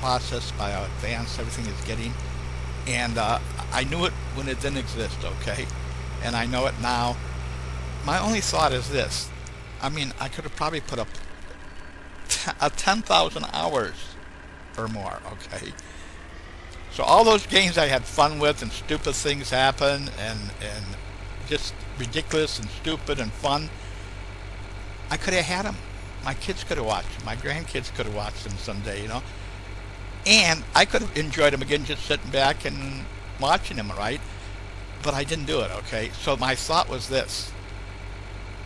process, by how advanced everything is getting. And I knew it when it didn't exist, okay? And I know it now. My only thought is this. I mean, I could have probably put up 10,000 hours or more, okay? So all those games I had fun with and stupid things happen and just ridiculous and stupid and fun, I could have had them. My kids could have watched them. My grandkids could have watched them someday, you know? And I could have enjoyed them again just sitting back and watching them, right? But I didn't do it, okay? So my thought was this.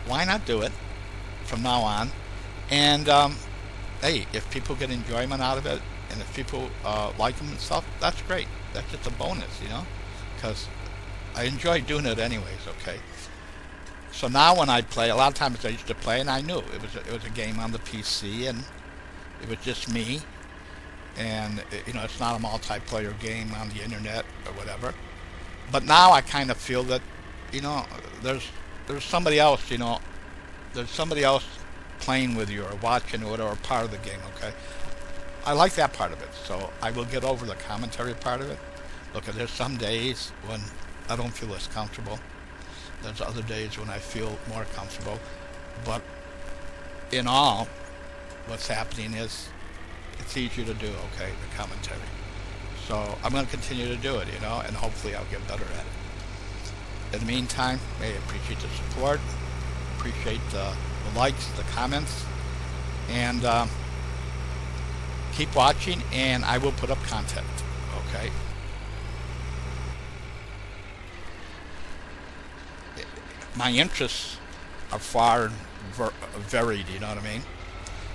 Why not do it from now on? And, hey, if people get enjoyment out of it, and if people like them and stuff, that's great. That's just a bonus, you know? Because I enjoy doing it anyways, okay? So now when I play, a lot of times I used to play, and I knew it was a game on the PC, and it was just me. And you know, it's not a multiplayer game on the internet or whatever. But now I kind of feel that, you know, there's somebody else, you know, there's somebody else playing with you or watching it or part of the game, okay? I like that part of it, so I will get over the commentary part of it. Look, there's some days when I don't feel as comfortable. There's other days when I feel more comfortable. But in all, what's happening is it's easier to do, okay, the commentary. So I'm going to continue to do it, you know, and hopefully I'll get better at it. In the meantime, I appreciate the support, appreciate the likes, the comments, and keep watching, and I will put up content, okay? My interests are far and varied, you know what I mean?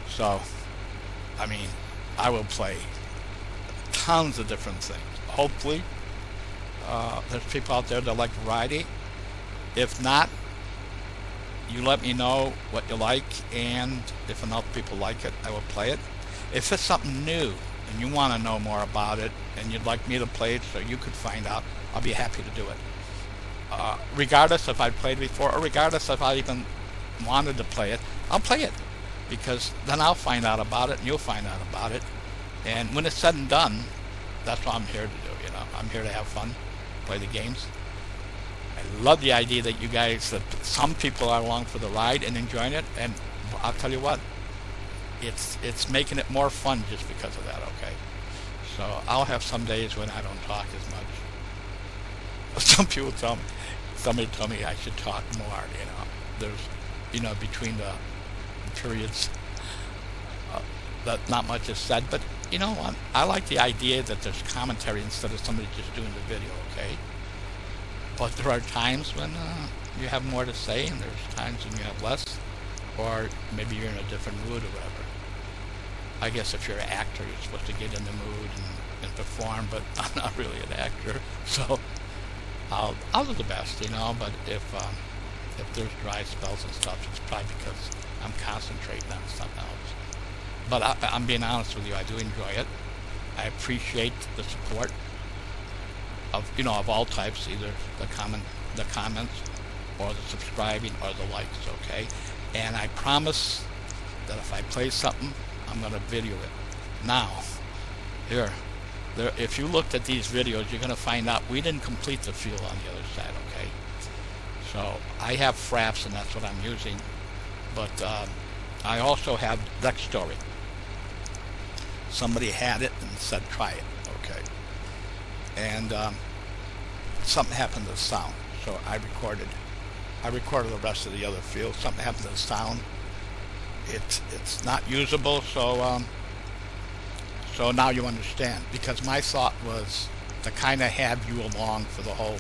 So, I mean, I will play tons of different things. Hopefully, there's people out there that like variety. If not, you let me know what you like, and if enough people like it, I will play it. If it's something new and you want to know more about it and you'd like me to play it so you could find out, I'll be happy to do it. Regardless if I've played before or regardless if I even wanted to play it, I'll play it, because then I'll find out about it and you'll find out about it. And when it's said and done, that's what I'm here to do, you know. I'm here to have fun, play the games. I love the idea that you guys, that some people are along for the ride and enjoying it, and I'll tell you what, it's making it more fun just because of that, okay? So I'll have some days when I don't talk as much. Some people tell me, somebody told me I should talk more, you know. There's, you know, between the periods, that not much is said, but you know what? I like the idea that there's commentary instead of somebody just doing the video, okay? But there are times when you have more to say, and there's times when you have less, or maybe you're in a different mood or whatever. I guess if you're an actor, you're supposed to get in the mood and perform, but I'm not really an actor, so I'll do the best, you know. But if there's dry spells and stuff, it's probably because I'm concentrating on something else. But I'm being honest with you, I do enjoy it. I appreciate the support of, you know, of all types, either the comments, or the subscribing, or the likes, okay? And I promise that if I play something, I'm going to video it. Now, here, if you looked at these videos, you're going to find out we didn't complete the field on the other side, okay? So I have fraps, and that's what I'm using. But I also have deck story. Somebody had it and said, try it, okay? And something happened to the sound, so I recorded the rest of the other field. Something happened to the sound. It's not usable, so now you understand. Because my thought was to kind of have you along for the whole.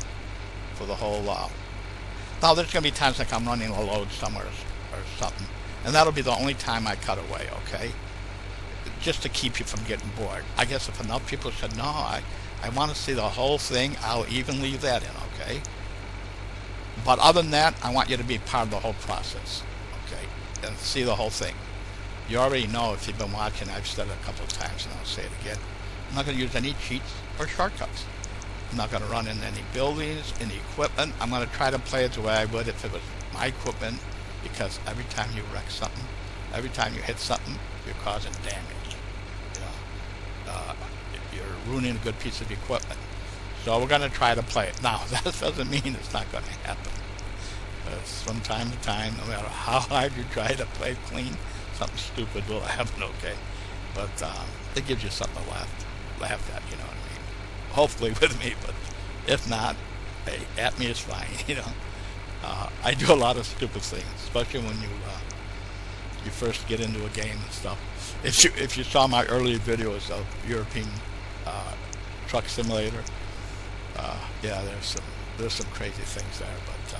Now there's going to be times like I'm running a load somewhere or something, and that'll be the only time I cut away, okay? Just to keep you from getting bored. I guess if enough people said, no, I want to see the whole thing, I'll even leave that in, okay? But other than that, I want you to be part of the whole process, okay? And see the whole thing. You already know, if you've been watching, I've said it a couple of times and I'll say it again. I'm not going to use any cheats or shortcuts. I'm not going to run in any buildings, any equipment. I'm going to try to play it the way I would if it was my equipment, because every time you wreck something, every time you hit something, you're causing damage. You know? ruining a good piece of equipment. So we're going to try to play it. Now, that doesn't mean it's not going to happen. From time to time, no matter how hard you try to play clean, something stupid will happen, okay? But it gives you something to laugh at, you know what I mean? Hopefully with me, but if not, hey, at me is fine, you know? I do a lot of stupid things, especially when you first get into a game and stuff. If you saw my earlier videos of European Truck Simulator, yeah, there's some crazy things there, but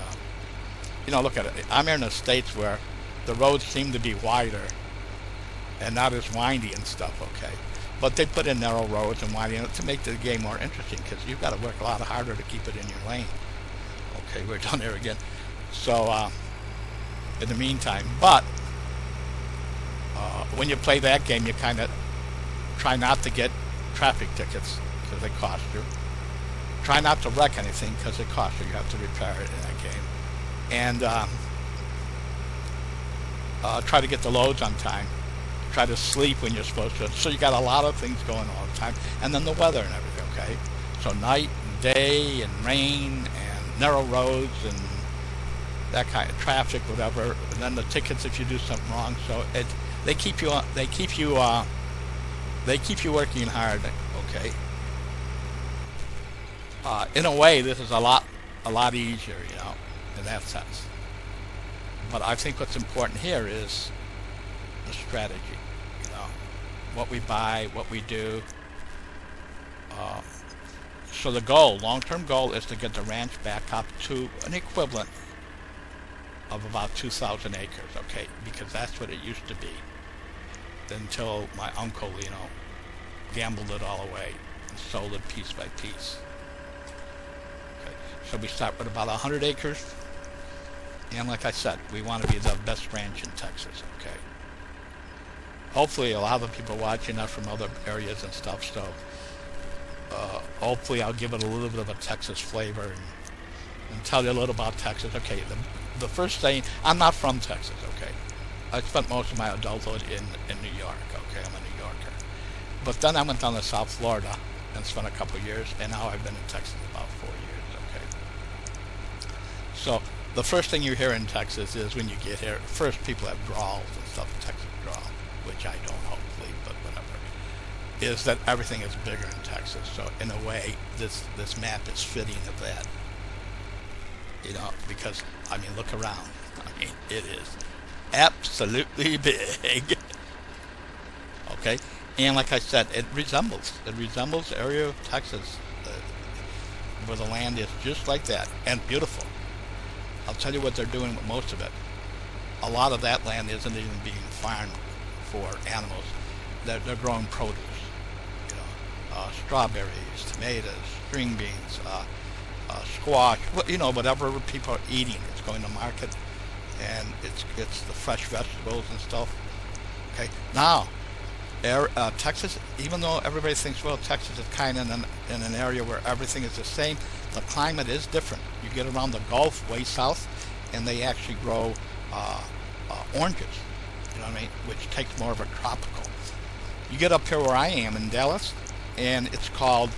you know, look at it. I'm here in the States where the roads seem to be wider and not as windy and stuff, okay? But they put in narrow roads and windy to make the game more interesting, because you've got to work a lot harder to keep it in your lane. Okay, we're down there again. So, in the meantime, but when you play that game, you kind of try not to get traffic tickets because they cost you. Try not to wreck anything because it costs you. You have to repair it in that game. And try to get the loads on time. Try to sleep when you're supposed to. So you got a lot of things going all the time. And then the weather and everything, okay? So night and day and rain and narrow roads and that kind of traffic, whatever. And then the tickets if you do something wrong. So they keep you working hard, okay? In a way, this is a lot easier, you know, in that sense. But I think what's important here is the strategy, you know, what we buy, what we do. So the goal, long-term goal, is to get the ranch back up to an equivalent of about 2,000 acres, okay, because that's what it used to be until my uncle, you know, gambled it all away and sold it piece by piece. Okay, so we start with about 100 acres, and like I said, we want to be the best ranch in Texas, okay. Hopefully a lot of people watching us from other areas and stuff, so hopefully I'll give it a little bit of a Texas flavor and tell you a little about Texas. Okay, the first thing, I'm not from Texas, okay. I spent most of my adulthood in New York, okay, I'm a New Yorker. But then I went down to South Florida and spent a couple years, and now I've been in Texas about 4 years, okay. So the first thing you hear in Texas is when you get here, first people have drawls and stuff, Texas drawl, which I don't hopefully, but whatever, is that everything is bigger in Texas. So in a way, this map is fitting of that. You know, because, I mean, look around. I mean, it is absolutely big. Okay? And like I said, it resembles the area of Texas where the land is just like that and beautiful. I'll tell you what they're doing with most of it. A lot of that land isn't even being farmed for animals. They're growing produce. You know, strawberries, tomatoes, string beans, squash, you know, whatever people are eating, it's going to market, and it's the fresh vegetables and stuff. Okay, now Texas, even though everybody thinks, well, Texas is kind of in an area where everything is the same, the climate is different. You get around the Gulf, way south, and they actually grow oranges, you know what I mean, which takes more of a tropical. You get up here where I am in Dallas, and it's called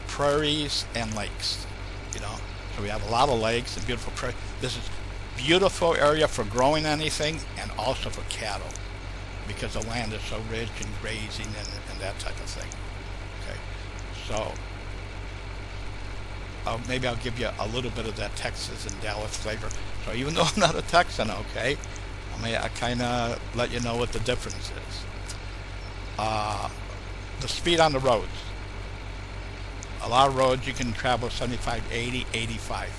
prairies and lakes. You know, so we have a lot of lakes and beautiful prairie. This is beautiful area for growing anything and also for cattle, because the land is so rich and grazing and that type of thing. Okay, so maybe I'll give you a little bit of that Texas and Dallas flavor. So even though I'm not a Texan, okay, I kind of let you know what the difference is. The speed on the roads. A lot of roads you can travel 75, 80, 85.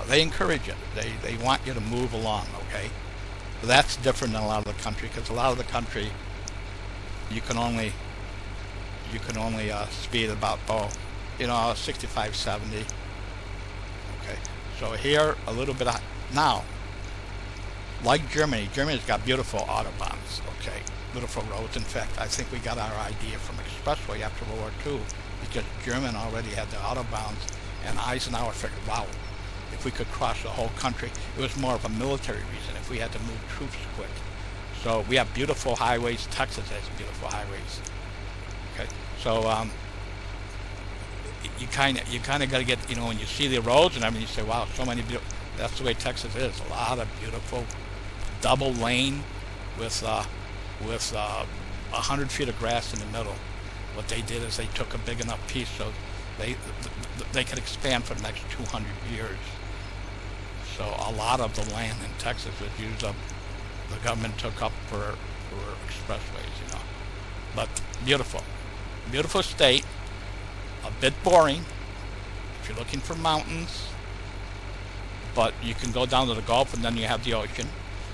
They encourage it. They want you to move along, okay? But that's different than a lot of the country, because a lot of the country you can only speed about 65, 70. Okay. So here a little bit now, like Germany's got beautiful autobahns, okay? Beautiful roads. In fact, I think we got our idea from expressway after World War II, because German already had the autobahns, and Eisenhower figured, wow, if we could cross the whole country, it was more of a military reason, if we had to move troops quick. So we have beautiful highways. Texas has beautiful highways. Okay, So you kind of got to get, you know, when you see the roads and everything, you say, wow, so many beautiful. That's the way Texas is. A lot of beautiful double lane with 100 feet of grass in the middle. What they did is they took a big enough piece so they could expand for the next 200 years. So a lot of the land in Texas was used up. The government took up for expressways, you know. But beautiful state. A bit boring if you're looking for mountains, but you can go down to the Gulf and then you have the ocean.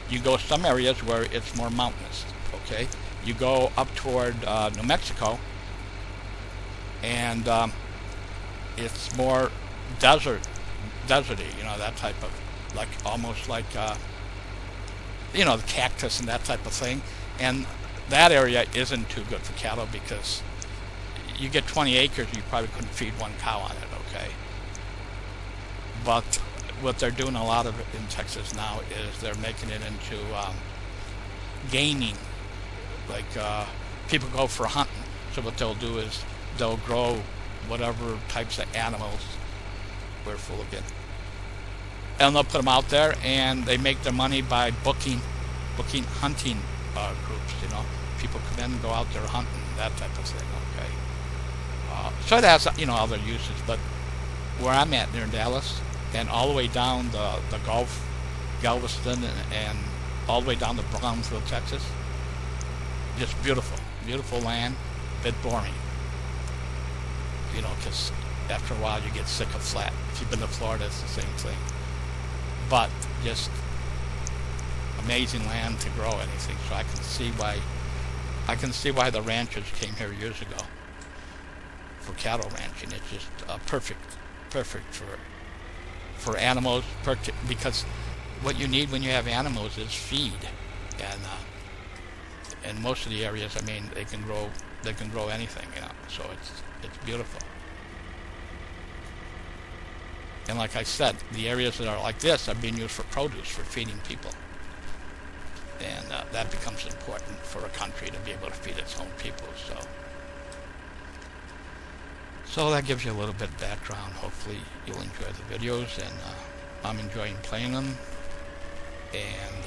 You go some areas where it's more mountainous. Okay, you go up toward New Mexico, and it's more deserty, you know, that type of, like, almost like you know, the cactus and that type of thing. And that area isn't too good for cattle because you get 20 acres, you probably couldn't feed one cow on it. Okay, but what they're doing a lot of it in Texas now is they're making it into gaming. Like people go for hunting, so what they'll do is they'll grow whatever types of animals we're full of it, and they'll put them out there, and they make their money by booking hunting groups. You know, people come in and go out there hunting, that type of thing. Okay, so it has, you know, other uses. But where I'm at near Dallas, and all the way down the Gulf, Galveston, and all the way down to Brownsville, Texas. Just beautiful land, a bit boring. You know, because after a while you get sick of flat. If you've been to Florida, it's the same thing. But just amazing land to grow anything. So I can see why the ranchers came here years ago for cattle ranching. It's just perfect for animals, because what you need when you have animals is feed, and in most of the areas, I mean, they can grow anything, you know. So it's beautiful. And like I said, the areas that are like this are being used for produce, for feeding people, and that becomes important for a country to be able to feed its own people. So that gives you a little bit of background. Hopefully you'll enjoy the videos, and I'm enjoying playing them, and